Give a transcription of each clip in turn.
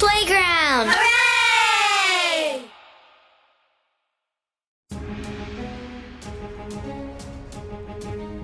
playground. Hooray!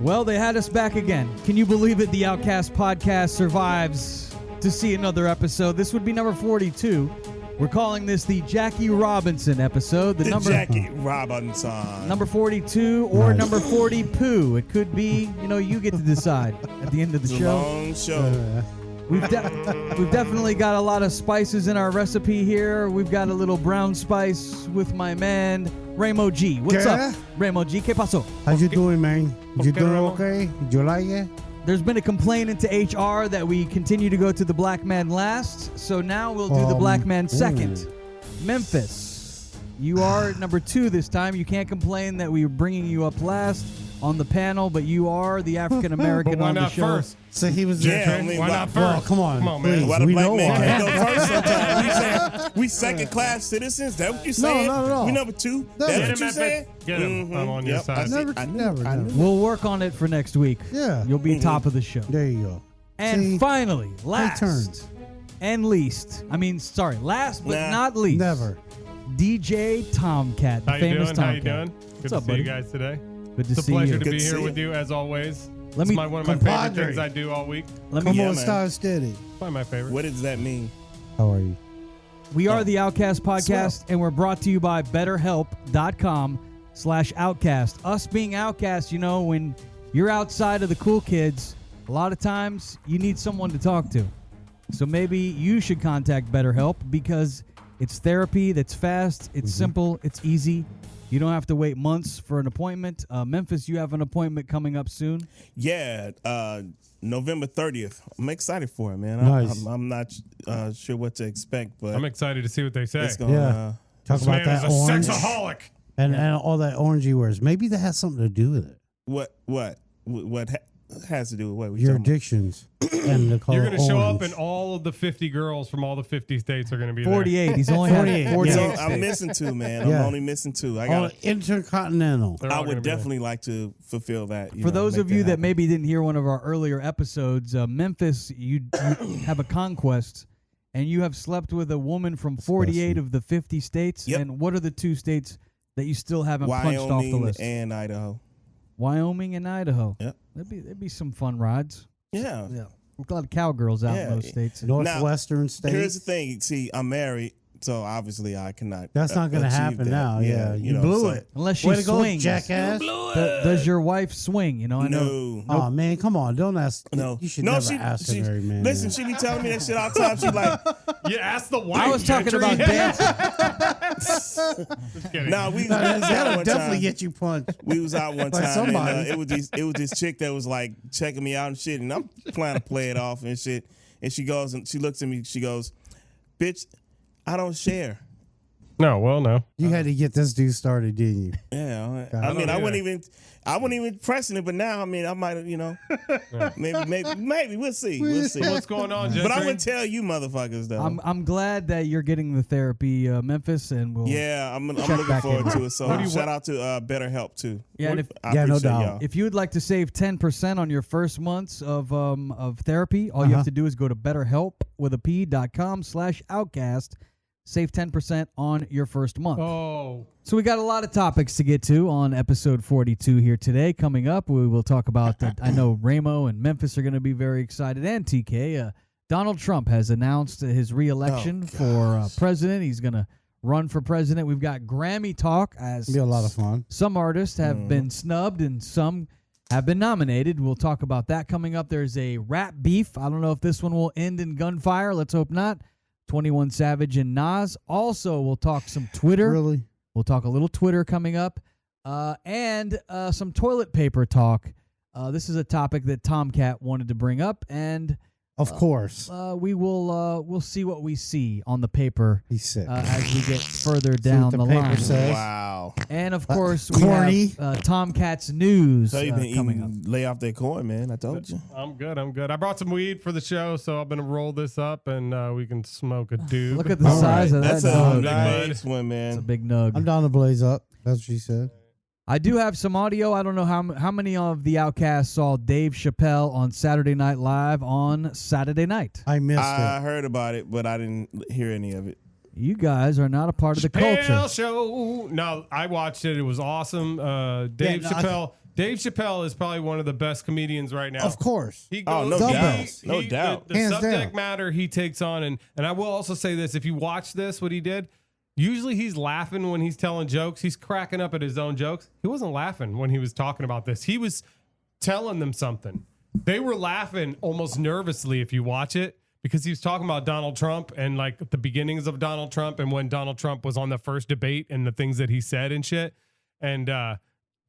Well, they had us back again. Can you believe it? The Outcast podcast survives to see another episode. This would be number 42. We're calling this the Jackie Robinson episode. The number Jackie Robinson. Number 42 or number 40-POO. It could be, you get to decide at the end of the show. Long show. We've definitely got a lot of spices in our recipe here. We've got a little brown spice with my man, Ramo G. What's up, Ramo G? ¿Qué pasó? How you doing, man? You doing okay? You like it? There's been a complaint into HR that we continue to go to the black man last, so now we'll do the black man second. Memphis, you are number 2 this time. You can't complain that we were bringing you up last on the panel, but you are the African American on the show. First? So he was Why not first? Well, come on, man. please. Why the We black know man why. can't go first sometimes? We second-class citizens? That what you saying? No. We number 2? No. That's Get what him, you saying? Get him. I'm on your Yep, side. I knew. We'll work on it for next week. Yeah. You'll be top of the show. There you go. And See? finally, last turns. and least. Last but not least. Never. DJ Tomcat, the How you famous doing? How Tomcat. you doing? Good to up, see buddy? you guys today. Good to It's a see pleasure you. to Good be to here see with you. you as always. Let It's me- one of my favorite Compadre. things I do all week. Let Come me. on, man. start steady. Probably my favorite. What does that mean? How are you? We are the Outcast podcast, and we're brought to you by BetterHelp.com/Outcast. Us being Outcast, when you're outside of the cool kids, a lot of times you need someone to talk to. So maybe you should contact BetterHelp because it's therapy that's fast, it's simple, it's easy. You don't have to wait months for an appointment. Memphis, you have an appointment coming up soon. Yeah, November 30th. I'm excited for it, man. Nice. I'm not sure what to expect, but I'm excited to see what they say. it's going Yeah. Talk This about man that is a orange sexaholic. and all that orange he wears. Maybe that has something to do with it. What has to do with what? We Your talking about? addictions and the color You're going to show up orange. and all of the 50 girls from all the 50 states are going to be there. 48. He's only had 48, 48. So yeah. I'm missing 2, man. Yeah. I'm only missing 2. All intercontinental. They're I all gonna would be there. definitely like to fulfill that. For those of you that happen. maybe didn't hear one of our earlier episodes, Memphis, you have a conquest, and you have slept with a woman from 48 of the 50 states. Yep. And what are the 2 states that you still haven't punched off the Wyoming list? and Idaho. Wyoming and Idaho. Yep. That'd be some fun rides. Yeah. Yeah, a lot of cowgirls out in Yeah. those states. Northwestern Here's states. the thing. See, I'm married, so obviously I cannot. That's not going to achieve happen that. now. Yeah, you know, blew so- it. Unless she Way to go, swings. jackass. Does your wife swing? I know. No. Oh man, come on! Don't ask. No. You should no, never she, ask she, a married man. Listen, she be telling me that shit all the time. She like, You asked the wife. I was talking Gentry. about dancing. Just kidding. nah, we was That'll out one definitely time. get you punched. We was out one By time, somebody. and it was this chick that was like checking me out and shit, and I'm trying to play it off and shit. And she goes and she looks at me. She goes, "Bitch, I don't share." No, well, no. You had to get this dude started, didn't you? Yeah, God. I mean, I I don't wasn't even pressing it, but now, I mean, I might have, maybe we'll see. We'll see. What's going on, Gentry? But I'm gonna tell you, motherfuckers, though. I'm glad that you're getting the therapy, Memphis, and we'll. Yeah, I'm Check looking back forward in. to it. So shout out to BetterHelp too. Yeah, and if, I Yeah, no appreciate doubt. y'all. If you would like to save 10% on your first months of therapy, all you have to do is go to betterhelp.com/outcast. Save 10% on your first month. Oh, So we got a lot of topics to get to on episode 42 here today. Coming up, we will talk about that. I know Ramo and Memphis are going to be very excited, and TK. Donald Trump has announced his re-election for president. He's going to run for president. We've got Grammy talk as It'll be a lot of fun. some artists have been snubbed and some have been nominated. We'll talk about that coming up. There's a rap beef. I don't know if this one will end in gunfire. Let's hope not. 21 Savage and Nas. Also, we'll talk some Twitter. Really? We'll talk a little Twitter coming up. And some toilet paper talk. This is a topic that Tomcat wanted to bring up. And Of course. we'll see what we see on the paper He's sick. as we get further what down the the paper line. says. Wow. And of course, we corny. have Tomcat's news So you been coming up. eating, lay off that corn, man. I told you. I'm good. I brought some weed for the show, so I'm going to roll this up and we can smoke a doob. Look at the size of that That's a nug. nice one, man. It's a big nug. I'm down to blaze up. That's what she said. I do have some audio. I don't know how many of the Outcasts saw Dave Chappelle on Saturday Night Live on Saturday night. I missed I it. heard about it, but I didn't hear any of it. You guys are not a part of the culture. Chappelle Show. No, I watched it. It was awesome. Dave Chappelle. Dave Chappelle is probably one of the best comedians right now. Of course. He Oh, goes, no he- doubt. he- No doubt. The Hands subject down. matter he takes on, and I will also say this: if you watch this, what he did, usually he's laughing when he's telling jokes. He's cracking up at his own jokes. He wasn't laughing when he was talking about this. He was telling them something. They were laughing almost nervously if you watch it, because he was talking about Donald Trump and like the beginnings of Donald Trump and when Donald Trump was on the first debate and the things that he said and shit. And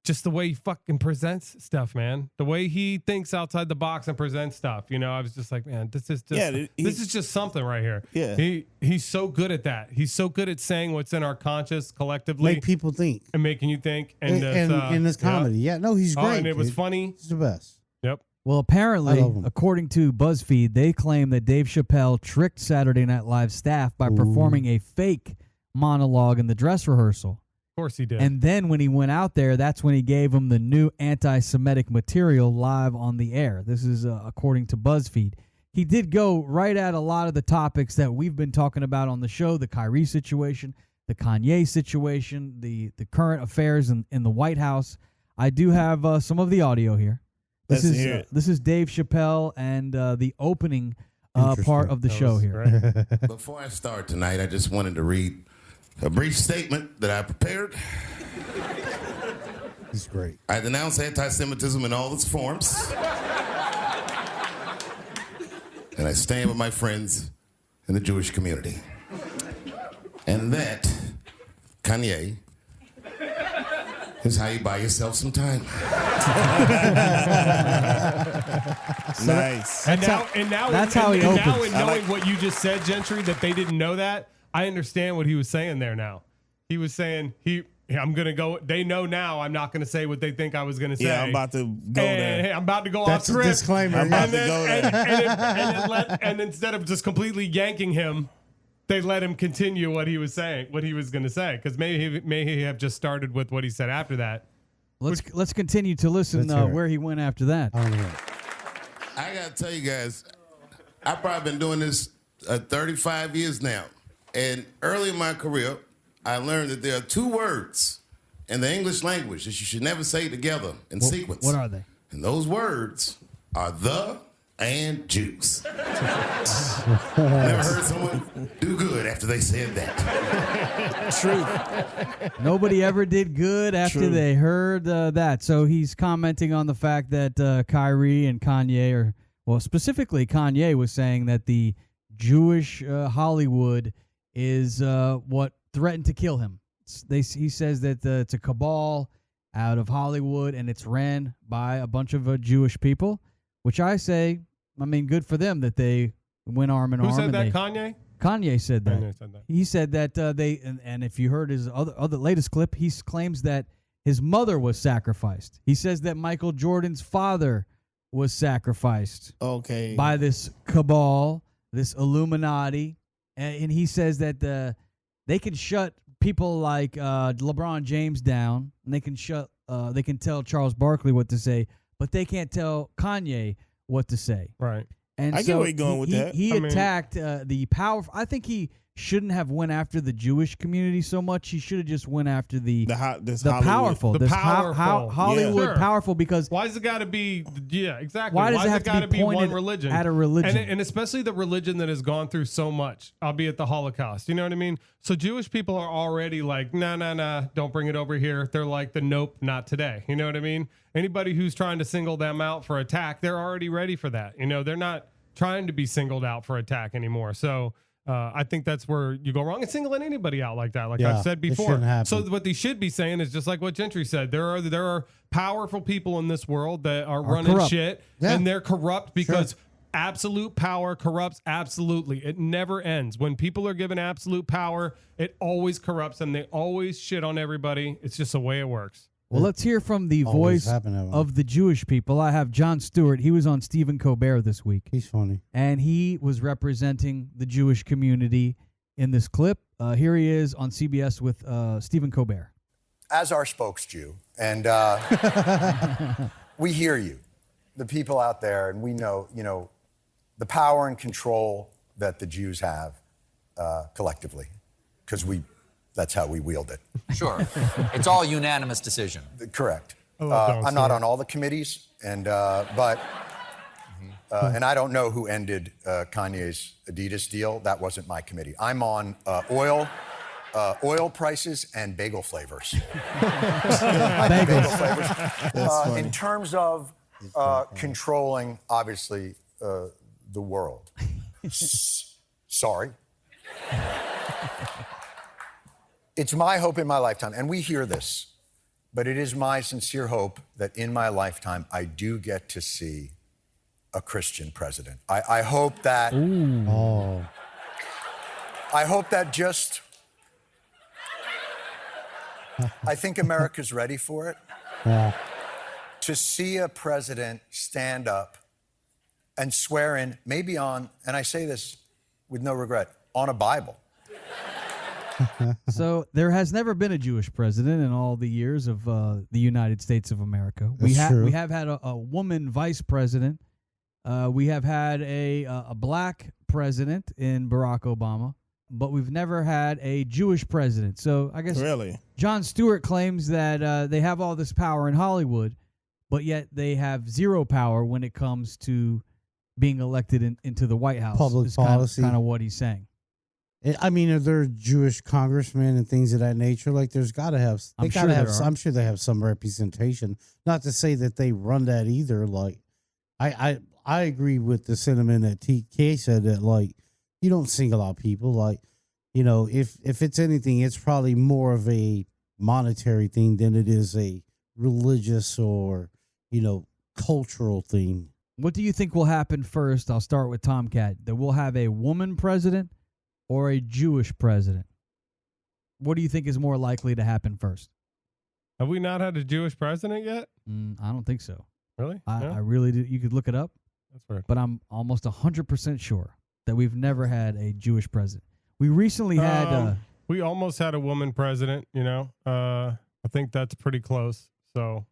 just the way he fucking presents stuff, man. The way he thinks outside the box and presents stuff. You know, I was just like, man, this is just this is just something right here. Yeah. He's so good at that. He's so good at saying what's in our conscious collectively Make people think. and making you think. And in this comedy. Yeah, no, he's Oh, great. and it was dude. funny. He's the best. Yep. Well, I apparently, love 'em. according to BuzzFeed, they claim that Dave Chappelle tricked Saturday Night Live staff by performing a fake monologue in the dress rehearsal. Of course he did. And then when he went out there, that's when he gave them the new anti-Semitic material live on the air. This is according to BuzzFeed. He did go right at a lot of the topics that we've been talking about on the show, the Kyrie situation, the Kanye situation, the current affairs in the White House. I do have some of the audio here. Let's hear it. This is Dave Chappelle and the opening part of the That show was here. great. Before I start tonight, I just wanted to read a brief statement that I prepared. He's great. I denounce anti-Semitism in all its forms. And I stand with my friends in the Jewish community. And that, Kanye, is how you buy yourself some time. Nice. And that's how he now opens. in knowing what you just said, Gentry, that they didn't know that, I understand what he was saying there now. He was saying, I'm going to go, they know now I'm not going to say what they think I was going to say. Yeah, I'm about to go and, there. I'm about to go That's off a script. disclaimer. I'm about And, to then, go there. and instead of just completely yanking him, they let him continue what he was saying, what he was going to say. Because may he have just started with what he said after that. Let's continue to listen Let's hear it. where he went after that. I don't know. I got to tell you guys, I've probably been doing this 35 years now. And early in my career, I learned that there are two words in the English language that you should never say together in sequence. What are they? And those words are the and Jews. Never heard someone do good after they said that. Truth. Nobody ever did good after True. they heard that. So he's commenting on the fact that Kyrie and Kanye specifically Kanye was saying that the Jewish Hollywood is what threatened to kill him. He says that it's a cabal out of Hollywood and it's ran by a bunch of Jewish people, which I say, I mean, good for them that they went arm in arm. Who said and that? they- Kanye? Kanye said that. Kanye said that. He said that and if you heard his other latest clip, he claims that his mother was sacrificed. He says that Michael Jordan's father was sacrificed Okay. by this cabal, this Illuminati, and he says that they can shut people like LeBron James down, and they can tell Charles Barkley what to say, but they can't tell Kanye what to say. Right. And I get so where you're going with that. He I mean- attacked the power. I think he shouldn't have went after the Jewish community so much. He should have just went after the This the Hollywood. powerful, The this powerful. Hollywood Sure. powerful. Because Why's it got to be? Yeah, exactly. Why does it have to gotta be pointed one religion? at a religion? And especially the religion that has gone through so much, albeit the Holocaust. You know what I mean? So Jewish people are already like, nah, don't bring it over here. They're like the nope, not today. You know what I mean? Anybody who's trying to single them out for attack, they're already ready for that. You know, they're not trying to be singled out for attack anymore. So I think that's where you go wrong. And singling anybody out like that, like Yeah, I've said it before. shouldn't happen. So what they should be saying is just like what Gentry said. There are powerful people in this world that are running corrupt. shit, Yeah. and they're corrupt because absolute power corrupts absolutely. It never ends. When people are given absolute power, it always corrupts them. They always shit on everybody. It's just the way it works. well, let's hear from the Always voice happen to him. of the Jewish people. I have Jon Stewart. He was on Stephen Colbert this week, He's funny. and he was representing the Jewish community in this clip. Here he is on CBS with Stephen Colbert. As our spokes Jew And we hear you, the people out there, and we know, the power and control that the Jews have collectively, because that's how we wield it. Sure. It's all unanimous decision. Correct. love I'm not on all the committees, and and I don't know who ended Kanye's Adidas deal. That wasn't my committee. I'm on oil prices and bagel flavors. Bagel flavors. In terms of controlling, obviously, the world. Sorry. It's my hope in my lifetime, and we hear this, but it is my sincere hope that in my lifetime I do get to see a Christian president. I hope that. I hope that I think America's ready for it. To see a president stand up and swear in, maybe on, and I say this with no regret, on a Bible. So there has never been a Jewish president in all the years of the United States of America. We have had a woman vice president. We have had a black president in Barack Obama, but we've never had a Jewish president. So I guess really, Jon Stewart claims that they have all this power in Hollywood, but yet they have zero power when it comes to being elected into the White House. Public policy. Kind of what he's saying. I mean, are there Jewish congressmen and things of that nature? Like, there's got to have. I'm sure they have some representation. Not to say that they run that either. Like, I agree with the sentiment that TK said that, like, you don't single out people. Like, if it's anything, it's probably more of a monetary thing than it is a religious or cultural thing. What do you think will happen first? I'll start with Tomcat. That we'll have a woman president or a Jewish president? What do you think is more likely to happen first? Have we not had a Jewish president yet? I don't think so. Really? I really do. You could look it up. That's weird. But I'm almost 100% sure that we've never had a Jewish president. We recently had... we almost had a woman president, I think that's pretty close. So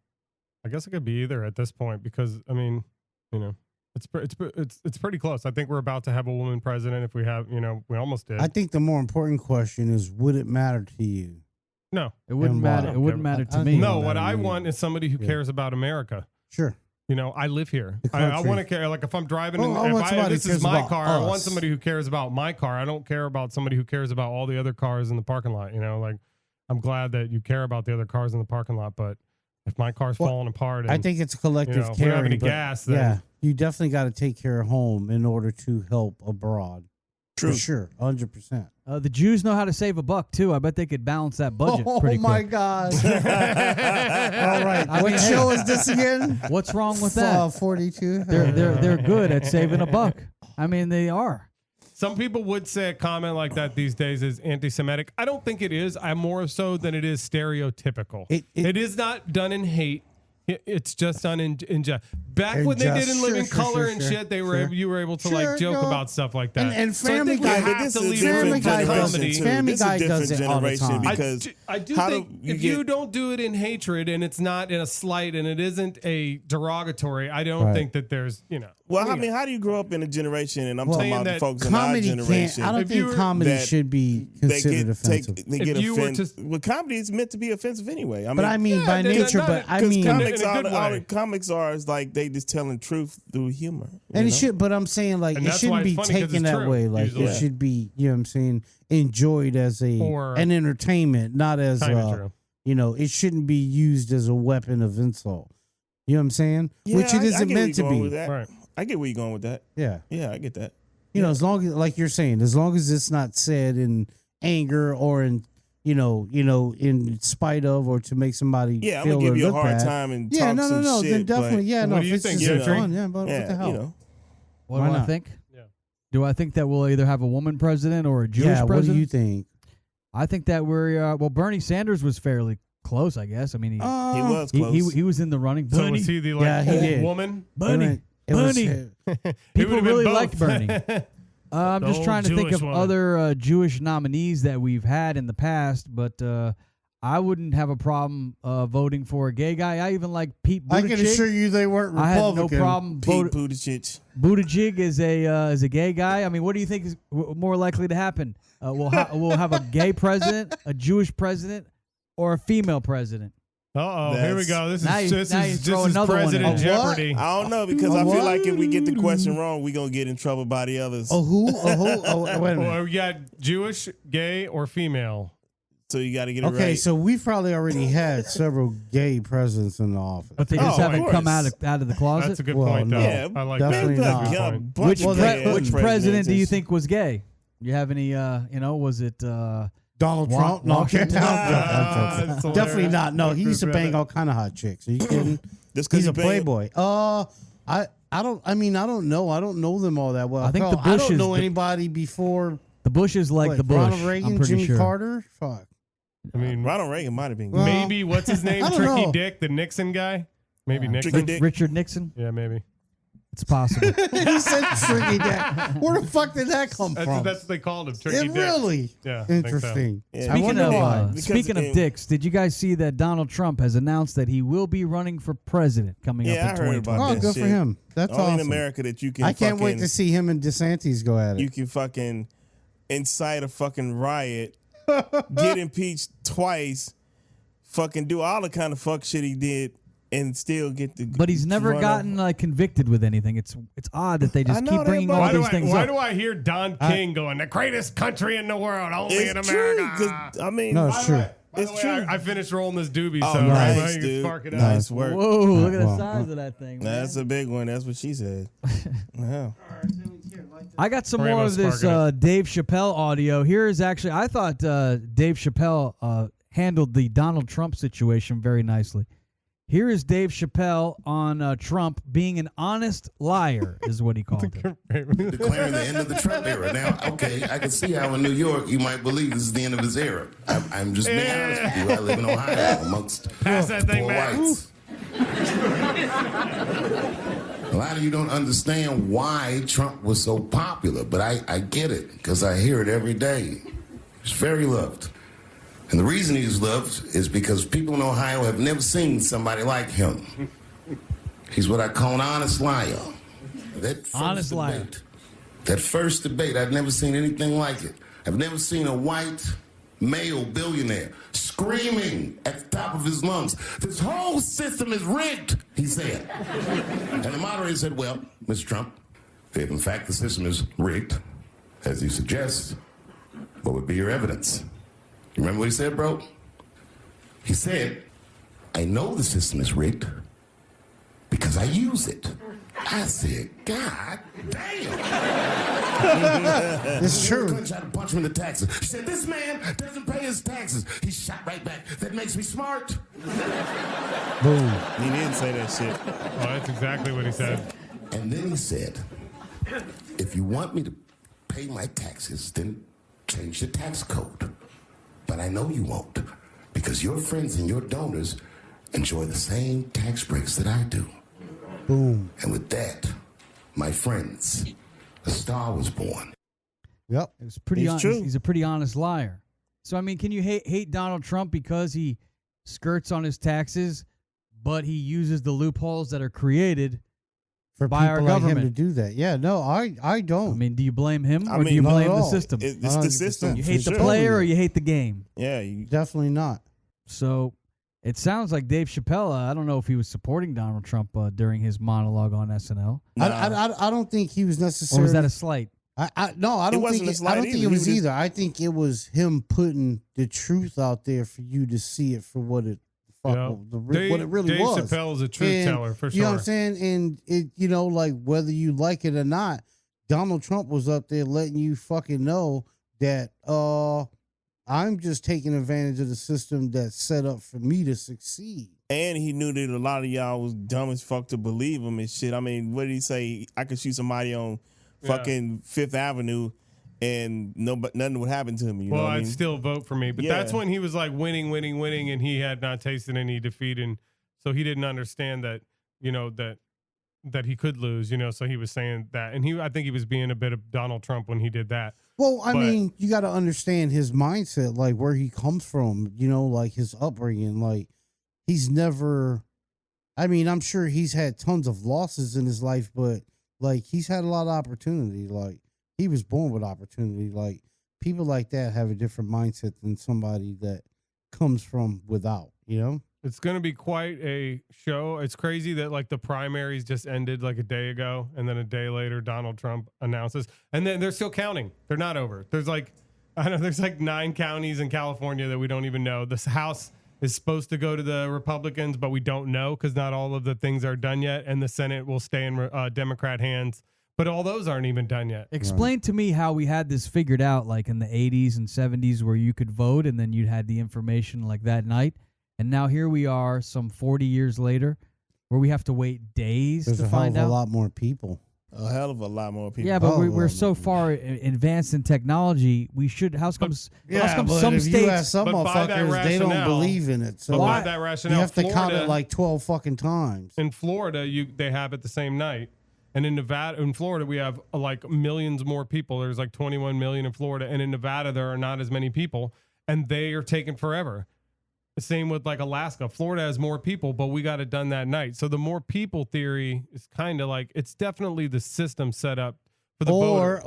I guess it could be either at this point because, I mean, it's pretty close. I think we're about to have a woman president if we have, we almost did. I think the more important question is, would it matter to you? No. It wouldn't matter. It wouldn't matter to me. No, what I want is somebody who cares about America. Sure. I live here. I want to care. Like if I'm driving, this is my car. I want somebody who cares about my car. I don't care about somebody who cares about all the other cars in the parking lot. Like I'm glad that you care about the other cars in the parking lot, but if my car's falling apart, and, I think it's collective caring. If we don't have any gas, then yeah, you definitely got to take care of home in order to help abroad. True. For sure, 100%. The Jews know how to save a buck too. I bet they could balance that budget pretty quick. Oh my God! All right, what show is this again? What's wrong with that? 42. They're good at saving a buck. I mean, they are. Some people would say a comment like that these days is anti-Semitic. I don't think it is. I'm more so than it is stereotypical. It is not done in hate. It's just done in back when they did in Living Color and shit. They were you were able to joke about stuff like that. And Family Guy, Family Guy does it all the time. Because I do think if you don't do it in hatred and it's not in a slight and it isn't a derogatory, I don't think that there's Well, I mean, how do you grow up in a generation? And I'm talking about the folks in our generation. I don't think comedy should be considered offensive. They get offended. Well, comedy is meant to be offensive anyway. But I mean, by nature. But I mean, all the comics are is like they just telling truth through humor. And it should, but I'm saying like it shouldn't be taken that way. Like it should be, what I'm saying, enjoyed as an entertainment, not as it shouldn't be used as a weapon of insult. You know what I'm saying? Yeah, which it isn't meant to be. Right. I get where you're going with that. Yeah. Yeah, I get that. As long as, like you're saying, as long as it's not said in anger or in in spite of or to make somebody I'm feel gonna give you a look hard bad. time and talk some shit. Then definitely, what do you think, fun, but what the hell? What do I think? Yeah. Do I think that we'll either have a woman president or a Jewish president? What do you think? I think that we're Bernie Sanders was fairly close, I guess. I mean, he was close. He was in the running. So was he the old woman? Bernie. People really liked Bernie. I'm just trying to think of other Jewish nominees that we've had in the past, but I wouldn't have a problem voting for a gay guy. I even like Pete Buttigieg. I can assure you they weren't Republican. I had no problem. Pete Buttigieg. Buttigieg is a gay guy. I mean, what do you think is more likely to happen? We'll have a gay president, a Jewish president, or a female president. Here we go. This is another one President in. Jeopardy. I don't know, because I feel like if we get the question wrong, we're going to get in trouble by the others. Who? Wait a minute. Well, we got Jewish, gay, or female. So you got to get it right. Okay, so we've probably already had several gay presidents in the office. But they just haven't course. come out of the closet. That's a good Well, point, though. no. Yeah, I like definitely that. not. That's a good point. Which president do you think was gay? You have any? Was it? Donald Trump? No, Washington? That's definitely hilarious. not. No, he used to bang all kind of hot chicks. Are you kidding? Just 'cause He's he a bang- playboy. I don't know. I don't know them all that well. I think Hell, the I Bush don't is know the- anybody before. The Bush is like the Bush. Ronald Reagan, I'm pretty Jimmy sure. Carter. Fuck. I mean, Ronald Reagan might have been. Well, maybe what's his name? I don't Tricky know. Dick, the Nixon guy. Maybe Nixon. Tricky Dick. Richard Nixon. Yeah, maybe. It's possible. He said Tricky Dick. Where the fuck did that come from? That's what they called him. Tricky Dick. Really? Yeah, I think so. Interesting. Yeah. I wonder why. Because Speaking of it- dicks, did you guys see that Donald Trump has announced that he will be running for president coming Yeah, up in I heard 2020? about Oh, that good shit. for him. That's Only awesome. in America that you can. I can't wait fucking- to see him and DeSantis go at it. You can fucking incite a fucking riot, get impeached twice, fucking do all the kind of fuck shit he did, and still get the. But he's never run gotten convicted with anything. It's odd that they I just know keep that, bringing but all Why these things why up. do I hear Don King going, the greatest country in the world, only It's in true. America? 'Cause, I mean, No, it's true. By the It's way, true. I finished rolling this doobie, Oh, so nice, you can dude. spark it up. Nice work. Whoa, look at the Well, size of that thing. Man. That's a big one. That's what she said. Yeah. I got some Rainbow more of this sparking Dave Chappelle audio. Here is actually, I thought Dave Chappelle handled the Donald Trump situation very nicely. Here is Dave Chappelle on Trump being an honest liar, is what he called it. Declaring the end of the Trump era. Now, okay, I can see how in New York you might believe this is the end of his era. I'm just being honest with you. I live in Ohio amongst Pass that thing poor back. whites. A lot of you don't understand why Trump was so popular, but I get it because I hear it every day. He's very loved. And the reason he's loved is because people in Ohio have never seen somebody like him. He's what I call an honest liar. That Honest liar. That first debate, I've never seen anything like it. I've never seen a white male billionaire screaming at the top of his lungs, "This whole system is rigged," he said. And the moderator said, "Well, Mr. Trump, if in fact the system is rigged, as you suggest, what would be your evidence?" You remember what he said, bro? He said, "I know the system is rigged because I use it." I said, "God damn." It's true. Clinton tried to punch him in the taxes. He said, "This man doesn't pay his taxes." He shot right back. "That makes me smart." Boom. He didn't say that shit. Oh, that's exactly what he said. And then he said, "If you want me to pay my taxes, then change the tax code. But I know you won't, because your friends and your donors enjoy the same tax breaks that I do." Boom. And with that, my friends, a star was born. Yep. It was pretty It's honest. true. He's a pretty honest liar. So, I mean, can you hate Donald Trump because he skirts on his taxes, but he uses the loopholes that are created For by our people like him to government? do that. Yeah, no, I I don't. mean, do you blame him I or do mean, you not blame at the all. system? It's the 100%. system. You for hate the sure. player or you hate the game? Yeah. You, Definitely not. So it sounds like Dave Chappelle, I don't know if he was supporting Donald Trump during his monologue on SNL. I don't think he was Or necessarily. was that a slight? I don't wasn't think a slight I don't think either. it He was was just- either. I think it was him putting the truth out there for you to see it for what it You know, what it really Dave was. Chappelle is a truth And, teller, for You know what I'm sure. saying? And it, like whether you like it or not, Donald Trump was up there letting you fucking know that I'm just taking advantage of the system that's set up for me to succeed. and he knew that a lot of y'all was dumb as fuck to believe him and shit. I mean, what did he say? I could shoot somebody on fucking Fifth Avenue and nothing would happen to me. You Well, know what I I'd mean? still vote for me. But Yeah. that's when he was like winning, and he had not tasted any defeat. And so he didn't understand that, that that he could lose, so he was saying that. And I think he was being a bit of Donald Trump when he did that. Well, I mean, you got to understand his mindset, like where he comes from, like his upbringing. Like he's never, I mean, I'm sure he's had tons of losses in his life, but like he's had a lot of opportunity. Like he was born with opportunity. Like people like that have a different mindset than somebody that comes from without, It's going to be quite a show. It's crazy that like the primaries just ended like a day ago, and then a day later Donald Trump announces, and then they're still counting. They're not over. There's like 9 counties in California that we don't even know. This House is supposed to go to the Republicans, but we don't know because not all of the things are done yet, and the Senate will stay in Democrat hands. But all those aren't even done yet. Explain to me how we had this figured out, like in the 80s and 70s, where you could vote and then you'd had the information like that night. And now here we are some 40 years later where we have to wait days There's to a hell find of out. a lot more people. A hell of a lot more people. Yeah, but we're so far advanced in technology. We should. How come But some if you ask states? some But by that motherfuckers, they don't rationale- believe in it. So But by Why- that you rationale, have to count Florida, it like 12 fucking times. in Florida, they have it the same night. And in Florida, we have like millions more people. There's like 21 million in Florida. And in Nevada, there are not as many people. And they are taking forever. The same with like Alaska. Florida has more people, but we got it done that night. So the more people theory is kind of like, it's definitely the system set up for the voter.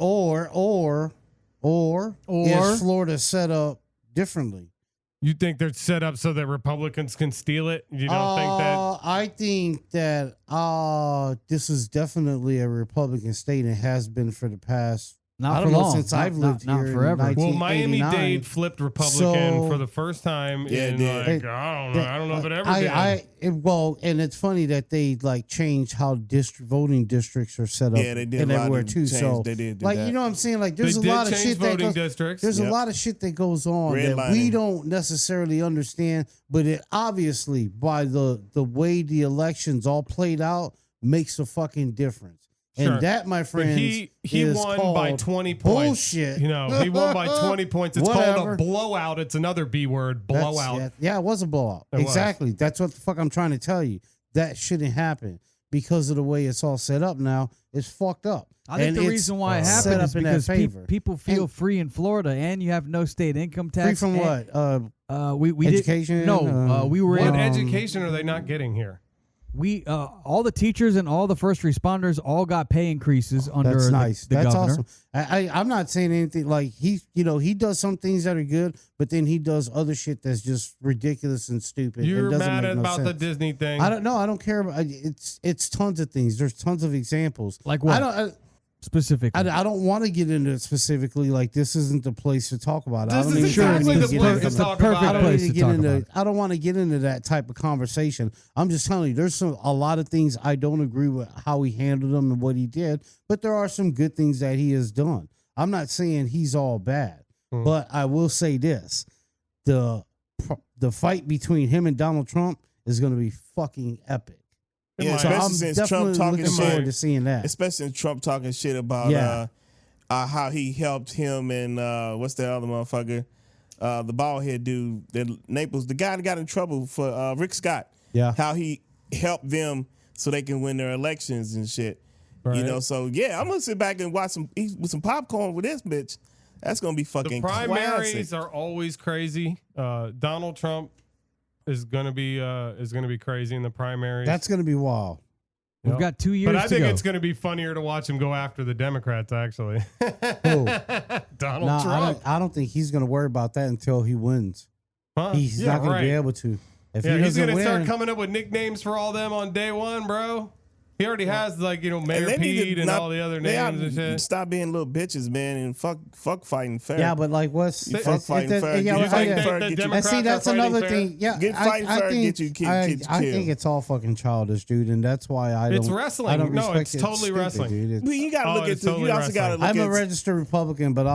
Or is Florida set up differently? You think they're set up so that Republicans can steal it? You don't think that? I think that this is definitely a Republican state. And it has been for the past. Not I for don't know long. since I've Not- lived not here. in forever. Well, 1989. Miami-Dade flipped Republican So- for the first time Yeah, it in did. like, I don't know if it ever did. Well, and it's funny that they like changed how voting districts are set up. Yeah, they did and a lot everywhere of too. change. So, They did do like, that. you know what I'm saying? Like, there's They a lot did of change shit that voting goes. districts. There's Yep. a lot of shit that goes on that Redlining. we don't necessarily understand, but it obviously by the way the elections all played out makes a fucking difference. Sure. And that, my But friends, he is won by called 20 points. bullshit. He won by 20 points. It's called Whatever. a blowout. It's another B word, That's- blowout. Yeah, it was a blowout. It was. Exactly. That's what the fuck I'm trying to tell you. That shouldn't happen because of the way it's all set up now. It's fucked up. I think And the it's reason why it set happened up is in that because favor. people feel And- free in Florida, and you have no state income tax. Free from and- what? We Education? Did, no, we were What in, education are they not getting here? we all the teachers and all the first responders all got pay increases under That's the, nice. the That's governor. awesome. I'm not saying anything like he does some things that are good, but then he does other shit that's just ridiculous and stupid. You're and doesn't mad make no about the sense. Disney thing. I don't know. I don't care about it's tons of things. There's tons of examples. Like what? Specifically. I don't want to get into it specifically. Like this isn't the place to talk about it. This I don't is even exactly need the to get place into to that. talk perfect about I it. don't place need to to get talk into. about. I don't want to get into that type of conversation. I'm just telling you, there's a lot of things I don't agree with how he handled them and what he did, but there are some good things that he has done. I'm not saying he's all bad, but I will say this: the fight between him and Donald Trump is going to be fucking epic. Yeah, So especially I'm since definitely Trump talking looking forward shit. to seeing that. Especially since Trump talking shit about Yeah. how he helped him and what's the other motherfucker, the bald head dude, that Naples, the guy that got in trouble for Rick Scott. Yeah. How he helped them so they can win their elections and shit. Right. You know, so yeah, I'm gonna sit back and watch eat with some popcorn with this bitch. That's gonna be The fucking primaries classic. are always crazy. Donald Trump is gonna be crazy in the primaries. That's going to be wild. We've got 2 years But I to think go. it's going to be funnier to watch him go after the Democrats, actually. Who? Donald No, Trump. I don't think he's going to worry about that until he wins. Huh? He's Yeah, not going right. to be able to. If Yeah, he he's doesn't going to start win, coming up with nicknames for all them on day one, bro. He already has, like, Mayor And they need to Pete and not- all the other they ought names and to shit. Stop being little bitches, man, and fuck fighting fair. yeah, but like what's You fuck fighting fair. yeah, You I- fighting I- fair, the get you- and Democrats see, that's are fighting another fair? thing. Yeah, Get fighting fair, think, get you kids I killed. think it's all fucking childish, dude, and that's why I don't. It's wrestling. I don't No, respect it's it. totally stupid, wrestling. dude. But you gotta Oh, look at it's the. totally You also gotta wrestling. look I'm at. a registered Republican, but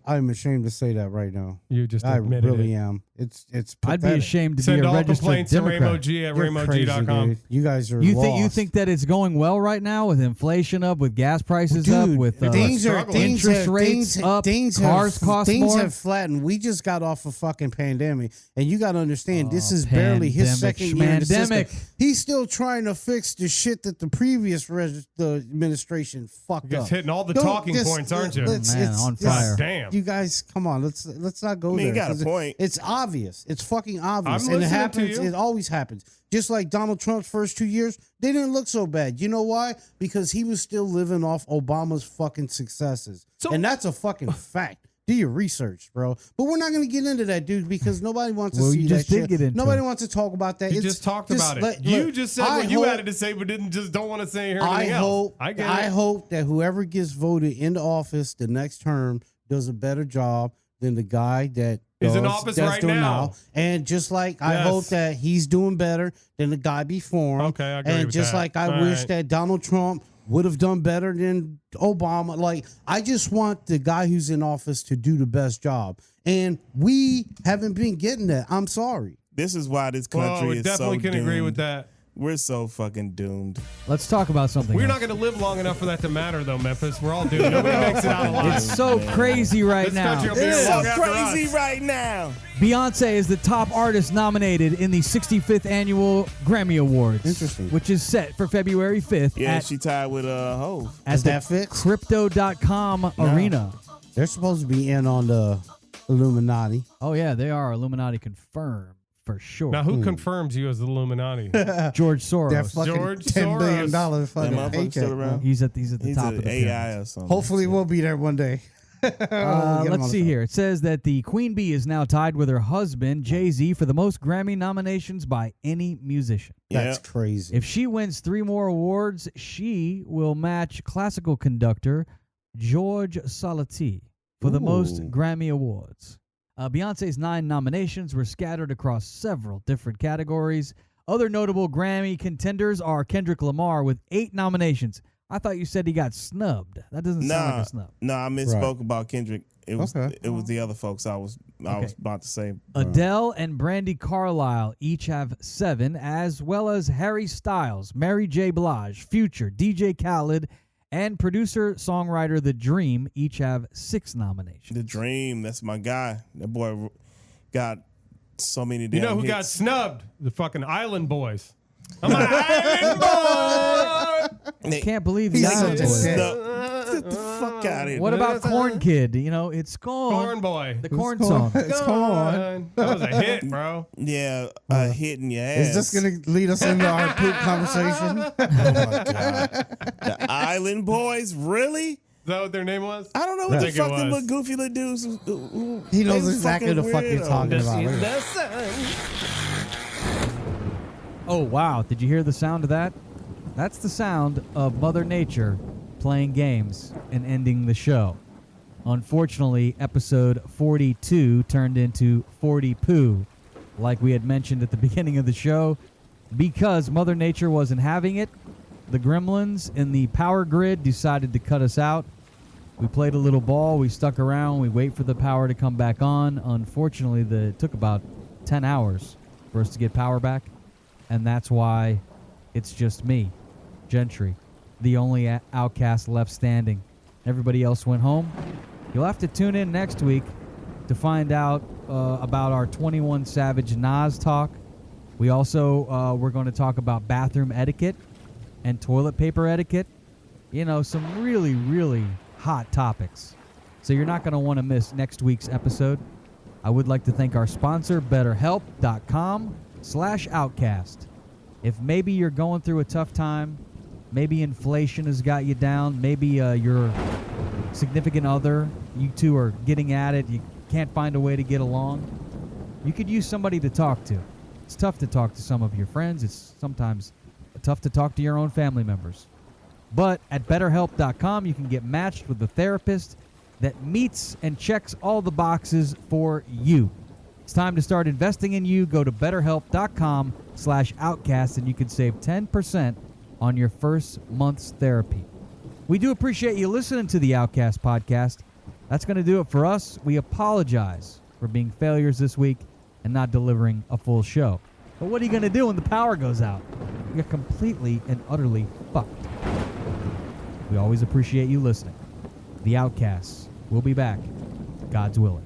I'm ashamed to say that right now. You just I admitted really it. am. It's I'd be pathetic. ashamed to Send be a all registered complaints to Democrat. Rainbow G at You're crazy, RainbowG.com. dude. You guys are You lost. think that it's going well right now with inflation up, with gas prices up, Dude, with interest rates up, cars cost things more? have flattened. We just got off a fucking pandemic, and you got to understand this Oh, is barely his pandemic, second year in the system. schmandemic. He's still trying to fix the shit that the previous the administration fucked You're up. just hitting all the Don't talking just- points, aren't you? let's- Man, it's- on it's- fire. Damn. You guys, come on. Let's not go I mean, there. you got a 'cause point. It's obvious. It's fucking obvious, I'm and it listening to happens. you. It always happens. Just like Donald Trump's first 2 years, they didn't look so bad. You know why? Because he was still living off Obama's fucking successes, and that's a fucking fact. Do your research, bro. But we're not going to get into that, dude, because nobody wants to Well, see you that just did shit. get into Nobody it. wants to talk about that. You It's just talked about it. look, You just said I what you hope- had to say, but don't want to say or I anything else. I get it. hope that whoever gets voted into office the next term does a better job than the guy that Is in does- office that's right doing now. And just like I Yes. hope that he's doing better than the guy before him. Okay, I agree And with just that. like I All wish right. that Donald Trump would have done better than Obama. Like, I just want the guy who's in office to do the best job. And we haven't been getting that. I'm sorry. This is why this Well, country we is definitely so can doomed. agree with that. We're so fucking doomed. Let's talk about something We're else. not going to live long enough for that to matter, though, Memphis. We're all doomed. Nobody makes it out alive. It's so crazy right This now. country will It be is long so after crazy us. right now. Beyonce is the top artist nominated in the 65th annual Grammy Awards. Interesting. Which is set for February 5th Yeah, at, she tied with Hove. at Does the that fit? Crypto.com arena. They're supposed to be in on the Illuminati. Oh, yeah, they are Illuminati confirmed for sure. Now, who confirms you as the Illuminati? George Soros. That fucking George $10 billion Soros. That fucking motherfucker paycheck. still around? man. He's at the He's top an of the AI pyramid. or something. Hopefully, we'll be there one day. Get him on Let's the see show. here. It says that the Queen Bee is now tied with her husband, Jay-Z, for the most Grammy nominations by any musician. That's Yep. crazy. If she wins 3 more awards, she will match classical conductor George Salati for the most Ooh. Grammy Awards. Beyonce's 9 nominations were scattered across several different categories. Other notable Grammy contenders are Kendrick Lamar with 8 nominations. I thought you said he got snubbed. That doesn't sound like a snub. No, I misspoke about Kendrick. It was Okay. it was the other folks I was about to say. Adele and Brandy Carlisle each have 7, as well as Harry Styles, Mary J. Blige, Future, DJ Khaled, and producer-songwriter The Dream each have 6 nominations. The Dream, that's my guy. That boy got so many You damn know who hits. got snubbed? The fucking Island Boys. I'm an Island Boy! They- Can't believe He's the such Island a Boys. dick. Get the fuck out of here. What about Corn Kid? You know, it's Corn Corn. Boy. The Corn song. It's come on. That was a hit, bro. Yeah, a hit in your ass. Is this going to lead us into our poop conversation? Oh my God. The Island Boys? Really? Is that what their name was? I don't know I what the think it fuck them was. little goofy little dudes. He knows they was exactly fucking the fuck you're weirdos. talking about. Look at that. Oh, wow. Did you hear the sound of that? That's the sound of Mother Nature playing games and ending the show. Unfortunately, episode 42 turned into 40-poo, like we had mentioned at the beginning of the show. Because Mother Nature wasn't having it, the gremlins in the power grid decided to cut us out. We played a little ball. We stuck around. We wait for the power to come back on. Unfortunately, it took about 10 hours for us to get power back. And that's why it's just me, Gentry, the only outcast left standing. Everybody else went home. You'll have to tune in next week to find out about our 21 Savage Nas talk. We also, we're going to talk about bathroom etiquette and toilet paper etiquette. You know, some really, really hot topics. So you're not going to want to miss next week's episode. I would like to thank our sponsor, BetterHelp.com/Outcast. If maybe you're going through a tough time, maybe inflation has got you down, maybe your significant other, you two are getting at it, you can't find a way to get along, you could use somebody to talk to. It's tough to talk to some of your friends. It's sometimes tough to talk to your own family members. But at BetterHelp.com, you can get matched with a therapist that meets and checks all the boxes for you. It's time to start investing in you. Go to BetterHelp.com/Outcast and you can save 10% on your first month's therapy. We do appreciate you listening to the Outcast podcast. That's going to do it for us. We apologize for being failures this week and not delivering a full show. But what are you going to do when the power goes out? You're completely and utterly fucked. We always appreciate you listening. The Outcasts will be back, God's willing.